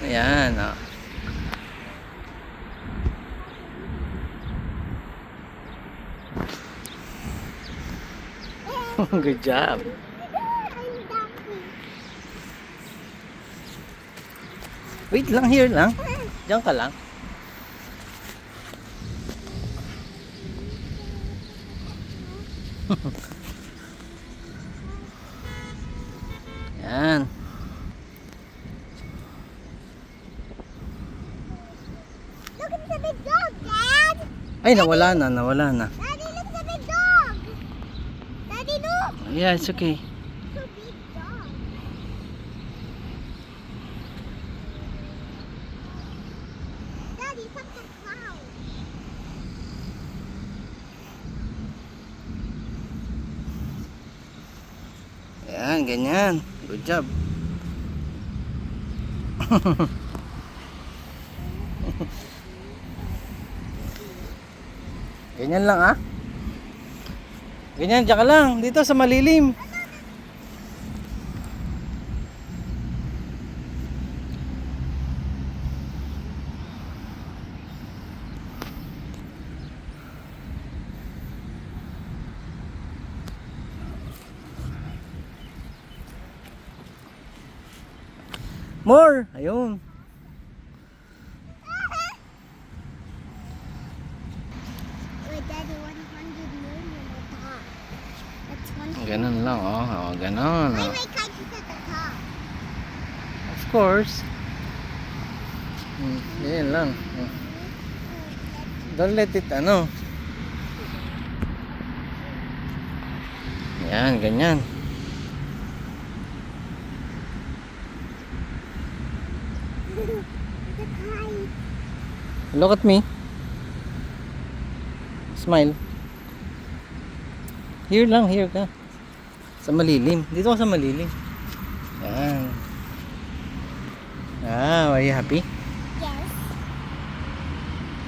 Ayan, oh. Good job. Wait lang, here lang. Diyan ka lang. Yan. Look at the big dog, Dad. Ay, nawala na. Daddy, look at the big dog. Daddy, look. Yeah, it's okay. So big dog. Daddy, it's like a cloud. Yan, ganyan. Good job. Ganyan lang, ah. Ganyan, diyan ka lang. Dito sa malilim. More! Ayun. Wait, Daddy, 100 million at the top. That's 100. Ganon lang, oh. Oh, ganon. Why Oh. my kite is at the top? Of course. Ganyan lang. Oh. Don't let it, ano. Yan, ganyan. The kite. Look at me. Smile. Here lang, here ka. Sa malilim. Dito ka sa malilim. Yan. Ah, are you happy?